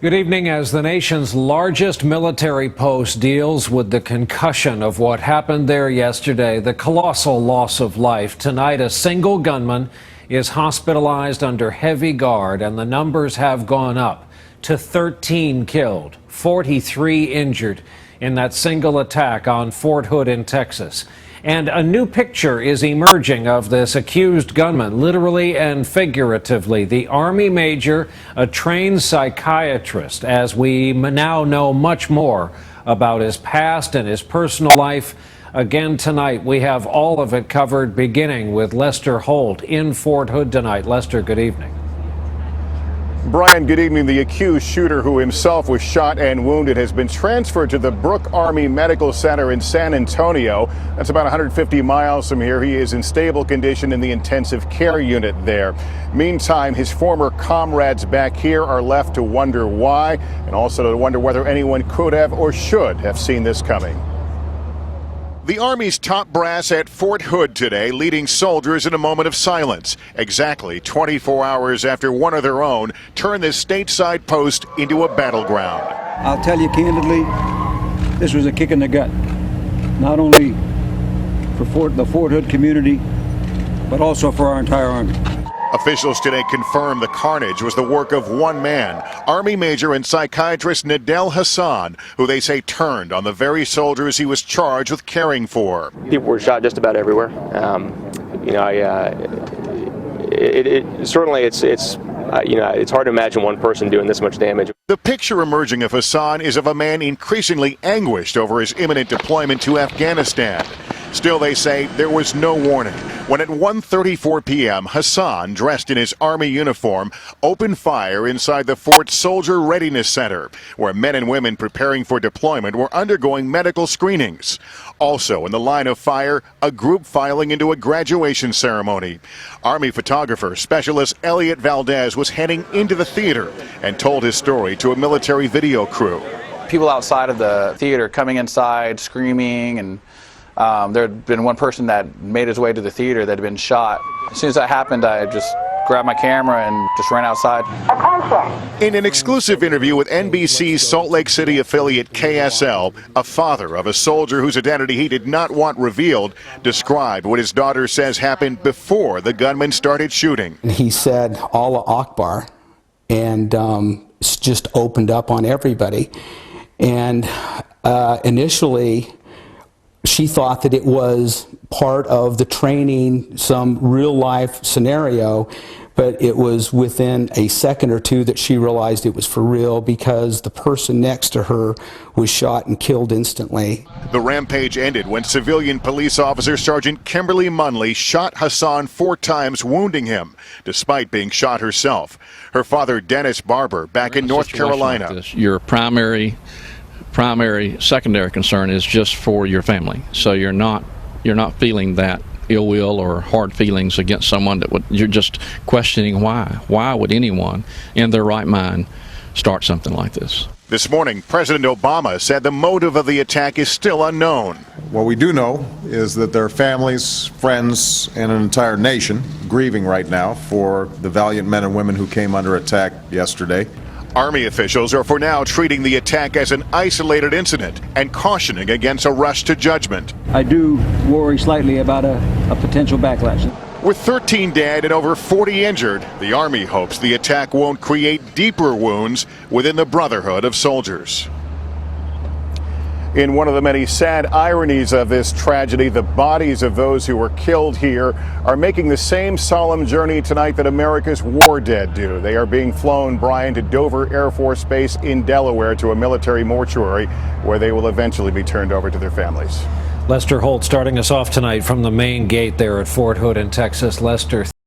Good evening. As the nation's largest military post deals with the concussion of what happened there yesterday, the colossal loss of life, tonight a single gunman is hospitalized under heavy guard, and the numbers have gone up to 13 killed, 43 injured in that single attack on Fort Hood in Texas. And a new picture is emerging of this accused gunman, literally and figuratively. The Army major, a trained psychiatrist, as we now know much more about his past and his personal life. Again tonight, we have all of it covered, beginning with Lester Holt in Fort Hood tonight. Lester, good evening. Brian, good evening. The accused shooter, who himself was shot and wounded, has been transferred to the Brooke Army Medical Center in San Antonio. That's about 150 miles from here. He is in stable condition in the intensive care unit there. Meantime, his former comrades back here are left to wonder why, and also to wonder whether anyone could have or should have seen this coming. The Army's top brass at Fort Hood today, leading soldiers in a moment of silence, exactly 24 hours after one of their own turned this stateside post into a battleground. I'll tell you candidly, this was a kick in the gut, not only for the Fort Hood community, but also for our entire Army. Officials today confirmed the carnage was the work of one man, Army Major and psychiatrist Nadel Hassan, who they say turned on the very soldiers he was charged with caring for. People were shot just about everywhere. Certainly it's hard to imagine one person doing this much damage. The picture emerging of Hassan is of a man increasingly anguished over his imminent deployment to Afghanistan. Still, they say there was no warning when at 1:34 p.m. Hassan, dressed in his Army uniform, opened fire inside the Fort Soldier Readiness Center, where men and women preparing for deployment were undergoing medical screenings. Also in the line of fire, a group filing into a graduation ceremony. Army photographer specialist Elliot Valdez was heading into the theater and told his story to a military video crew. People outside of the theater coming inside, screaming, and there had been one person that made his way to the theater that had been shot. As soon as that happened, I just grabbed my camera and just ran outside. In an exclusive interview with NBC's Salt Lake City affiliate KSL, a father of a soldier whose identity he did not want revealed described what his daughter says happened before the gunman started shooting. He said, "Allah Akbar," and just opened up on everybody. And initially, she thought that it was part of the training, some real-life scenario, but it was within a second or two that she realized it was for real, because the person next to her was shot and killed instantly. The rampage ended when civilian police officer Sergeant Kimberly Munley shot Hassan 4 times, wounding him, despite being shot herself. Her father, Dennis Barber, back in North Carolina. Like your primary, secondary concern is just for your family. So you're not feeling that ill will or hard feelings against someone you're just questioning why would anyone in their right mind start something like this. This morning, President Obama said the motive of the attack is still unknown. What we do know is that there are families, friends, and an entire nation grieving right now for the valiant men and women who came under attack yesterday. Army officials are for now treating the attack as an isolated incident and cautioning against a rush to judgment. I do worry slightly about a potential backlash. With 13 dead and over 40 injured, the Army hopes the attack won't create deeper wounds within the brotherhood of soldiers. In one of the many sad ironies of this tragedy, the bodies of those who were killed here are making the same solemn journey tonight that America's war dead do. They are being flown, Brian, to Dover Air Force Base in Delaware to a military mortuary where they will eventually be turned over to their families. Lester Holt starting us off tonight from the main gate there at Fort Hood in Texas. Lester,